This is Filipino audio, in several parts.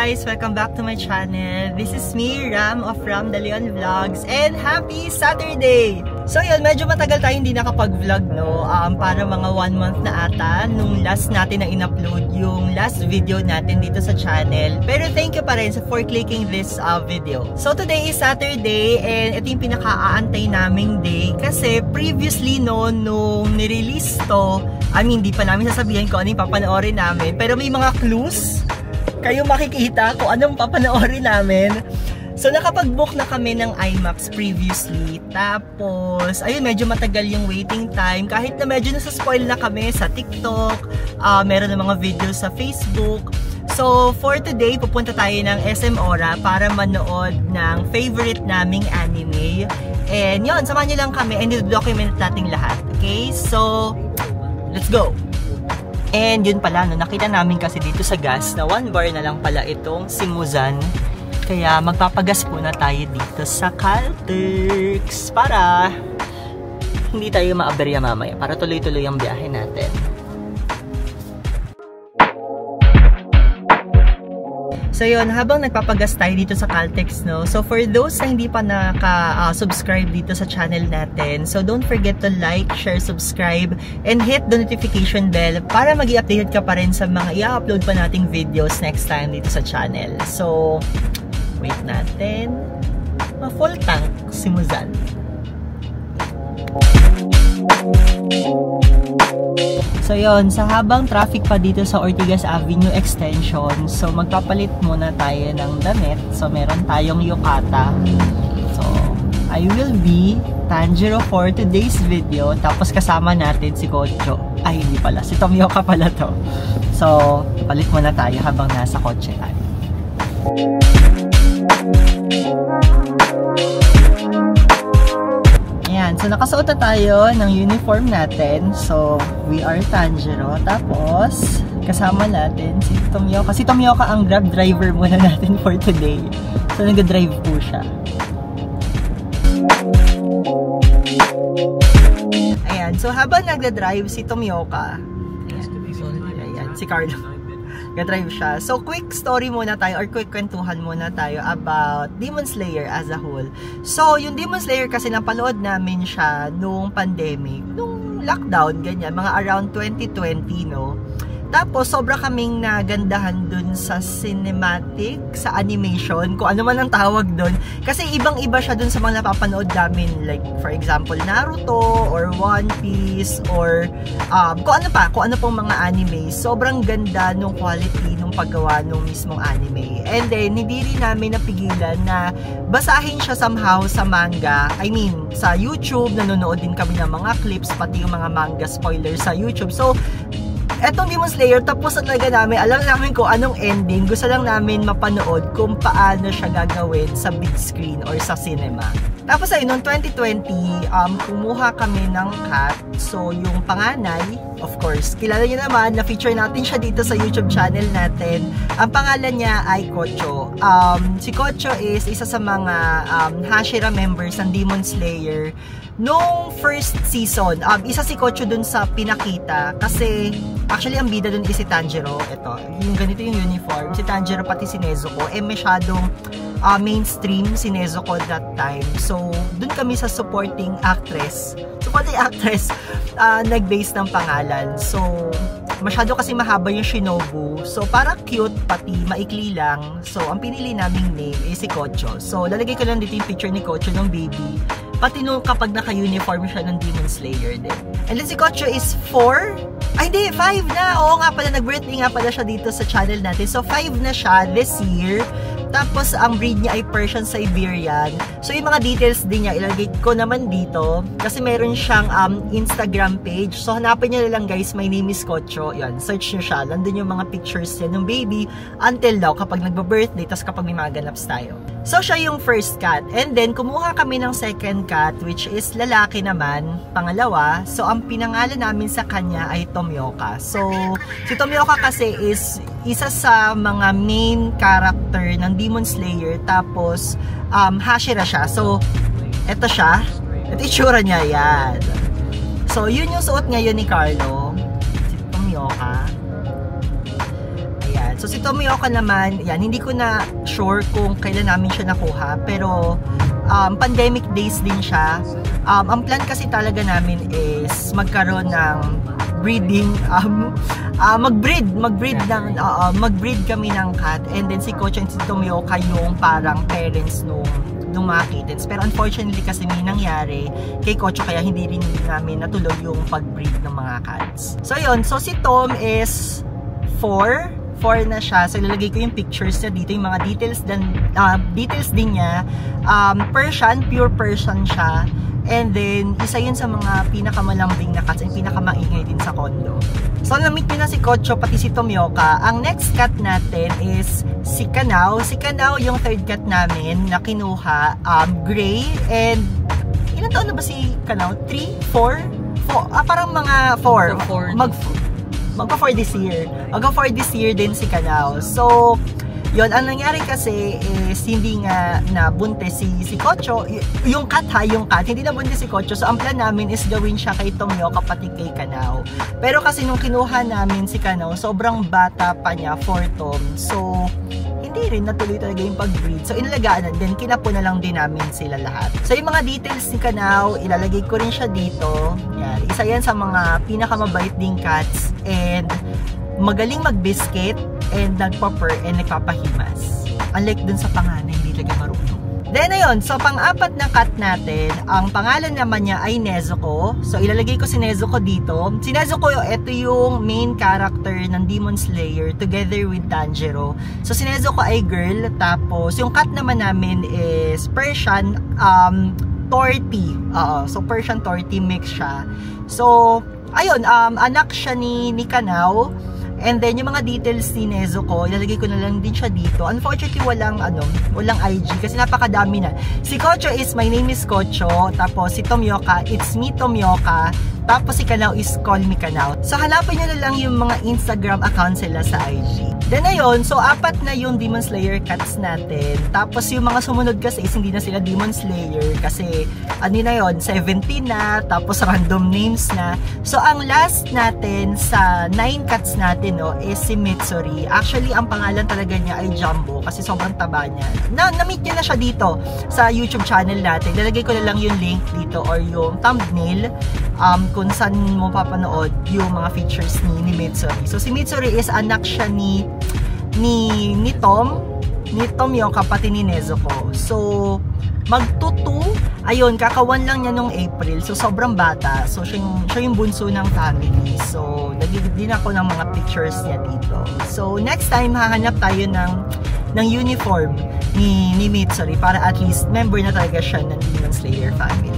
Guys, welcome back to my channel. This is me, Ram of Ram De Leon Vlogs, and happy Saturday! So yun, medyo matagal tayo hindi nakapag-vlog, no? Para mga 1 month na ata nung last natin na in-upload yung last video natin dito sa channel. Pero thank you pa rin for clicking this video. So today is Saturday, and ito yung pinaka-aantay naming day kasi previously, no, nung nirelease to, di pa namin sasabihin kung ano yung papanoorin namin, pero may mga clues kayo makikita kung anong papanoorin namin. So nakapag-book na kami ng IMAX previously. Tapos, ayun, medyo matagal yung waiting time. Kahit na medyo nasa-spoil na kami sa TikTok, meron na mga videos sa Facebook. So for today, pupunta tayo ng SM Ora para manood ng favorite naming anime. And yun, samahan nyo lang kami and i-document natin lahat. Okay? So, let's go! And yun pala, no, nakita namin kasi dito sa gas na 1 bar na lang pala itong si Muzan. Kaya magpapagas po na tayo dito sa Caltex para hindi tayo maaberya mamaya, para tuloy-tuloy ang biyahe natin. So yun, habang nagpapagas tayo dito sa Caltex, no? So for those na hindi pa naka-subscribe dito sa channel natin, so don't forget to like, share, subscribe, and hit the notification bell para mag-i-updated ka pa rin sa mga i-upload pa nating videos next time dito sa channel. So, wait natin. Ma-full tank si Muzan. So yun, sa habang traffic pa dito sa Ortigas Avenue Extension, so magpapalit muna tayo ng damit. So meron tayong yukata. So, I will be Tanjiro for today's video. Tapos kasama natin si Kocho. Ay, hindi pala. Si Tomioka pala to. So, palit muna tayo habang nasa kotse tayo. So nakasuot na tayo ng uniform natin. So we are Tanjiro. Tapos kasama natin si Tomioka. Si Tomioka ang grab driver muna natin for today. So nag-drive po siya. Ayan. So habang nag-drive si Tomioka, ayan, si Carlo, nag-drive siya. So quick story muna tayo or quick kwentuhan muna tayo about Demon Slayer as a whole. So yung Demon Slayer kasi napanood namin siya nung pandemic, nung lockdown, ganyan, mga around 2020, no? Tapos sobra kaming nagandahan dun sa cinematic, sa animation, kung ano man ang tawag dun. Kasi ibang-iba siya dun sa mga napapanood namin, like for example Naruto or One Piece or kung ano pong mga anime. Sobrang ganda nung quality nung paggawa nung mismong anime. And then hindi rin namin napigilan na basahin siya somehow sa manga. I mean, sa YouTube nanonood din kami ng mga clips, pati yung mga manga spoilers sa YouTube. So etong Demon Slayer, tapos talaga namin, alam namin kung anong ending. Gusto lang namin mapanood kung paano siya gagawin sa big screen or sa cinema. Tapos ayun, noong 2020, kumuha kami ng cat. So, yung panganay, of course, kilala niyo naman, na-feature natin siya dito sa YouTube channel natin. Ang pangalan niya ay Kocho. Si Kocho is isa sa mga Hashira members ng Demon Slayer. Nung first season, isa si Kocho dun sa pinakita kasi actually ang bida dun is si Tanjiro. Ito, yung ganito yung uniform. Si Tanjiro pati si Nezuko, masyadong mainstream si Nezuko that time. So, dun kami sa supporting actress. Supporting actress, nag-base ng pangalan. So, masyado kasi mahaba yung Shinobu. So, para cute, pati maikli lang. So, ang pinili naming name is si Kocho. So, lalagay ko lang dito yung picture ni Kocho ng baby. Pati nung kapag naka-uniform siya ng Demon Slayer din. And then si Kocho is 4? Ay, hindi, 5 na. Oo nga pala, nag-birthday nga pala siya dito sa channel natin. So, 5 na siya this year. Tapos, ang breed niya ay Persian Siberian. So, yung mga details din niya, ilagay ko naman dito. Kasi meron siyang Instagram page. So, hanapin niyo lang guys, my name is Kocho. Yan, search niyo siya. Nandun yung mga pictures niya ng baby until daw kapag nagba-birthday, tapos kapag may mga ganaps tayo. So, siya yung first cat. And then, kumuha kami ng second cat, which is lalaki naman, pangalawa. So, ang pinangalan namin sa kanya ay Tomioka. So, si Tomioka kasi is isa sa mga main character ng Demon Slayer. Tapos, Hashira siya. So, Ito siya. Ito itsura niya, yan. So, yun yung suot ngayon ni Carlo. Si Tomioka. Ayan. So, si Tomioka naman, yan, hindi ko na sure kung kailan namin siya nakuha. Pero, pandemic days din siya. Ang plan kasi talaga namin is magkaroon ng breeding, mag-breed kami ng cat. And then, si Coach and si Tomioka yung parang parents nung mga kittens. Pero unfortunately kasi may nangyari kay Kocho kaya hindi rin namin natuloy yung pag-breed ng mga cats. So yun, so si Tom is 4 na siya. So ilalagay ko yung pictures niya dito, yung mga details din niya. Persian, pure Persian siya. And then, isa yun sa mga pinakamalambing na cats and pinakamaingay din sa condo. So, na-meet nyo na si Kocho, pati si Tomioka. Ang next cat natin is si Kanao. Si Kanao yung third cat namin na kinuha. Gray. And, ilan taon na ba si Kanao? 3? 4? Parang mga 4. Magpa-4 this year. Magpa-4 this year din si Kanao. So, yun, ang nangyari kasi is hindi nga nabuntis si Kocho, yung cat, hindi nabuntis si Kocho. So ang plan namin is gawin siya kay Tomioka pati kay Kanao. Pero kasi nung kinuha namin si Kanao, sobrang bata pa niya for Tom. So hindi rin natuloy talaga yung pag-breed. So inalagaan, then kinapo na lang din namin sila lahat. So yung mga details ni Kanao, ilalagay ko rin siya dito. Yan, isa yan sa mga pinakamabait ding cats. And magaling mag-biscuit and nagpa-purr and nagpapahimas. Unlike dun sa panganay, hindi talaga marunong. Then ayun, so pang-apat na cat natin, ang pangalan naman niya ay Nezuko. So ilalagay ko si Nezuko dito. Si Nezuko, ito yung main character ng Demon Slayer together with Tanjiro. So si Nezuko ay girl, tapos yung cat naman namin is Persian Tortie. So Persian Tortie mix siya. So ayun, anak siya ni Kanao. And then, yung mga details ni Nezuko, ilalagay ko na lang din siya dito. Unfortunately, walang IG kasi napakadami na. Si Kocho is, my name is Kocho. Tapos, si Tomioka, it's me Tomioka. Tapos, si Kanao is call me Kanao. So, hanapin nyo na lang yung mga Instagram accounts sila sa IG. Then, ayun. So, 4 na yung Demon Slayer cats natin. Tapos, yung mga sumunod kasi is hindi na sila Demon Slayer. Kasi, ano na yun, 17 na. Tapos, random names na. So, ang last natin sa 9 cats natin, no, is si Mitsuri. Actually, ang pangalan talaga niya ay Jumbo kasi sobrang taba niya. Na-meet niya na siya dito sa YouTube channel natin. Lalagay ko na lang yung link dito or yung thumbnail kung saan mo papanood yung mga features ni Mitsuri. So, si Mitsuri is anak siya ni Tom yung kapatid ni Nezuko. So, magtutu, ayun, kakawan lang niya nung April. So, sobrang bata. So, siya yung bunso ng family. So, nagigid din ako ng mga pictures niya dito. So, next time, hahanap tayo ng uniform ni Mitsuri para at least member na talaga siya ng Demon Slayer family.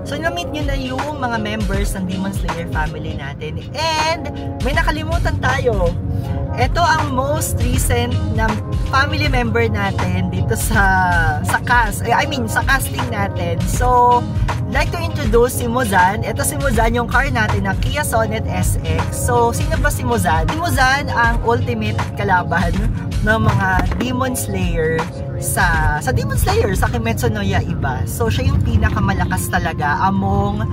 So, na-meet nyo na yung mga members ng Demon Slayer family natin. And, may nakalimutan tayo. Ito ang most recent na family member natin dito sa casting natin. So, I'd like to introduce si Muzan. Ito si Muzan, yung car natin na Kia Sonet SX. So, sino ba si Muzan? Si Muzan ang ultimate kalaban ng mga Demon Slayer sa Demon Slayer, sa Kimetsu no Yaiba. So, siya yung pinakamalakas talaga among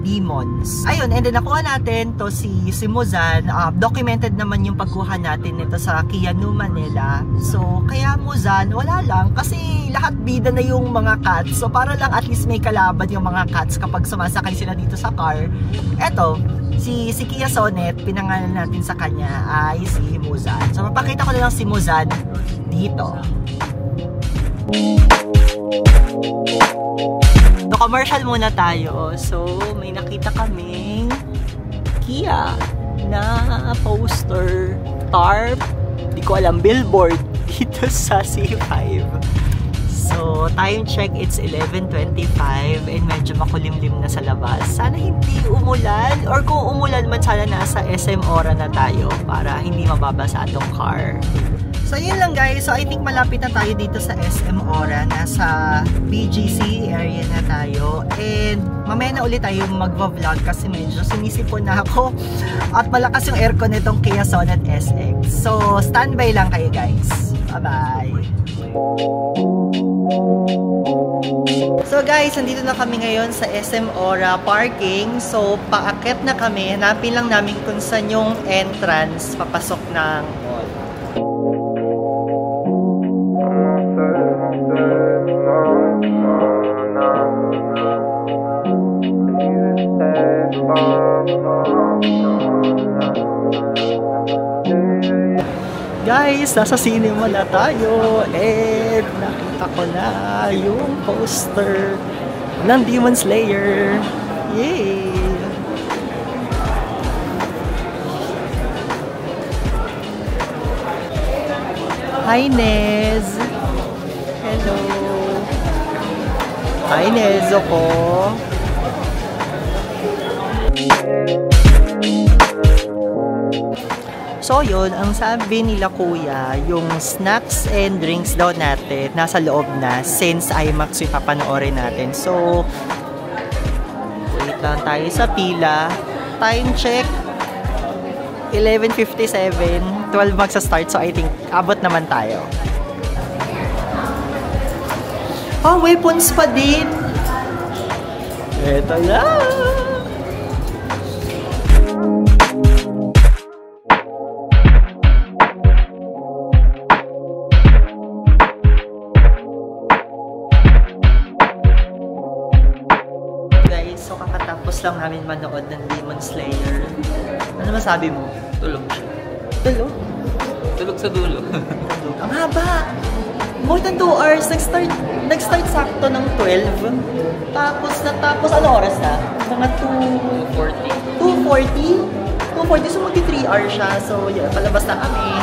demons. Ayun, and then nakuha natin to si Muzan. Documented naman yung pagkuha natin nito sa Kia New Manila. So, kaya Muzan, wala lang. Kasi lahat bida na yung mga cats. So, para lang at least may kalaban yung mga cats kapag sumasakay sila dito sa car. Eto, si Kia Sonet, pinangalan natin sa kanya ay si Muzan. So, mapakita ko na lang si Muzan dito. So, commercial muna tayo. So, may nakita kaming Kia na poster, tarp, di ko alam, billboard dito sa C5. So, time check, it's 11:25 and medyo makulimlim na sa labas. Sana hindi umulan, or kung umulan man, sana nasa SM Ora na tayo para hindi mababasa itong car. So, yun lang guys. So, I think malapit na tayo dito sa SM Ora. Nasa BGC area na tayo. And, mamaya na ulit tayo magva-vlog kasi medyo sinisipon na ako. At malakas yung aircon nitong Kia Sonet SX. So, standby lang kayo guys. Bye-bye! So guys, nandito na kami ngayon sa SM Aura parking. So, paakyat na kami. Hanapin lang namin kung saan yung entrance papasok ng mall. Guys, nasa cinema na tayo and nakita ko na yung poster ng Demon Slayer. Yay! Hi, Nez! Hello! Hi, Nezo ko! So yun, ang sabi nila kuya, yung snacks and drinks daw natin nasa loob na since IMAX yung papanoorin natin. So, wait lang tayo sa pila. Time check, 11:57, 12 magsa-start. So I think abot naman tayo. Oh, weapons pa din! Eto na! So, kakatapos lang namin manood ng Demon Slayer. Ano masabi mo? Tulog siya. Tulog? Tulog sa dulo. Tulog. Ang haba! More than 2 hours. Nag-start sakto ng 12. Tapos ano oras na? Mga 2:40. 2:40? So, magti 3 hours siya. So, yun, palabas na kami.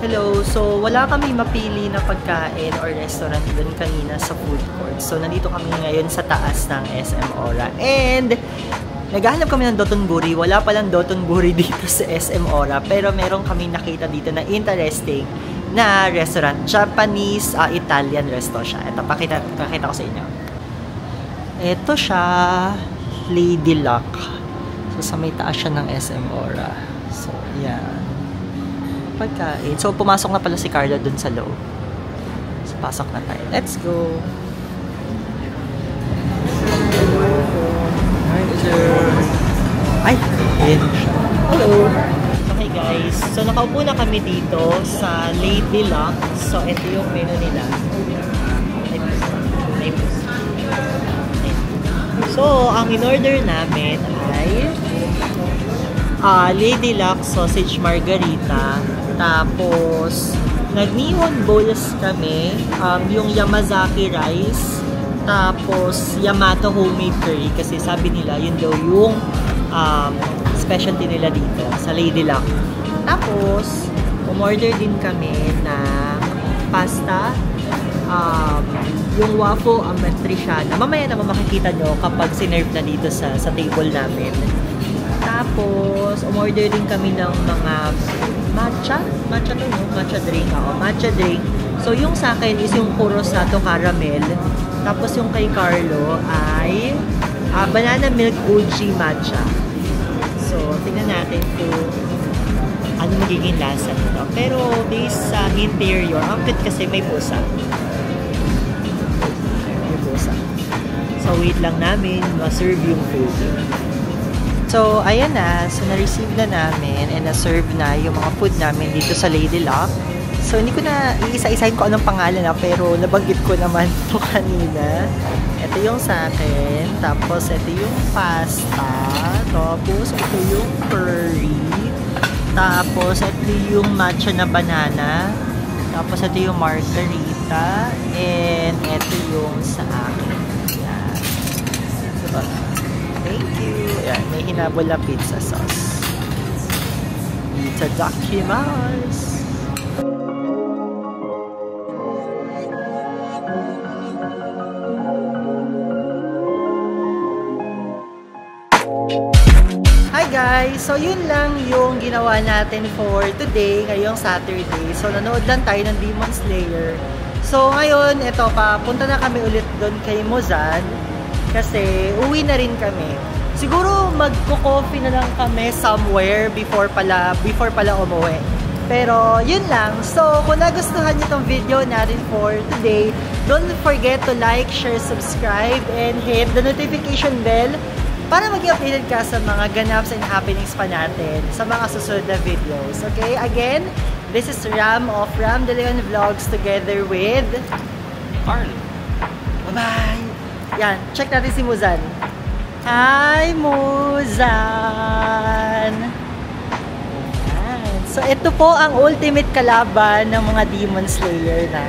Hello, so wala kami mapili na pagkain or restaurant doon kanina sa food court. So nandito kami ngayon sa taas ng SM Aura. And naghahanap kami ng dotonburi. Wala palang dotonburi dito sa SM Aura. Pero meron kami nakita dito na interesting na restaurant. Japanese, Italian resto siya. Ito, pakita ko sa inyo. Ito siya, Lady Luck. So sa may taas siya ng SM Aura. So, yan. Pagkain. So, pumasok na pala si Carla dun sa loob. So, pasok na tayo. Let's go! Hi, sir! Ay! Ayan siya. Hello! Okay, guys. So, nakaupo na kami dito sa Lady Luck. So, ito yung menu nila. So, ang in-order namin ay Lady Luck Sausage Margarita. Tapos, nag-nihon bowls kami. Yung Yamazaki rice. Tapos, Yamato homemade curry. Kasi sabi nila, yun daw yung specialty nila dito sa Lady Luck. Tapos, umorder din kami ng pasta. Yung waffle amatriciana. Mamaya naman makikita nyo kapag sinerve na dito sa table namin. Tapos, umorder din kami ng mga matcha to, no? Matcha drink. Matcha drink. So, yung sa akin is yung Kurosato caramel. Tapos, yung kay Carlo ay banana milk uji matcha. So, tingnan natin kung ano magiging lasa nito. Pero, based sa interior, ang cute kasi may pusa. May pusa. So, wait lang namin ma-serve yung food. So, ayan na. So, na-receive na namin and na-serve na yung mga food namin dito sa Lady Luck. So, hindi ko na iisa-isahin ko anong pangalan na, pero nabanggit ko naman ito kanina. Ito yung sa akin. Tapos, ito yung pasta. Tapos, ito yung curry. Tapos, ito yung matcha na banana. Tapos, ito yung margarita. And, ito yung sa akin. Yan. Diba? Thank you. Ayan, may hinabol na pizza sauce. Itadakimasu! Hi guys! So yun lang yung ginawa natin for today, ngayong Saturday. So nanood lang tayo ng Demon Slayer. So ngayon, eto pa, punta na kami ulit doon kay Muzan kasi uwi na rin kami. Siguro magko-coffee na lang kami somewhere before pala umuwi. Pero yun lang. So kung nagustuhan niyo tong video natin for today, don't forget to like, share, subscribe, and hit the notification bell para maging updated ka sa mga ganaps and happenings pa natin sa mga susunod na videos. Okay? Again, this is Ram of Ram De Leon Vlogs together with Carl. Bye-bye! Yan, check natin si Muzan. Hi, Muzan! Yan. So, ito po ang ultimate kalaban ng mga Demon Slayer na.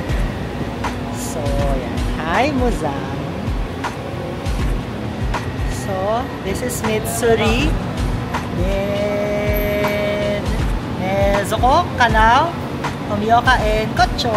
So, yan. Hi, Muzan! So, this is Mitsuri. Then, Nezuko, Kanao, Tomioka, and Kocho.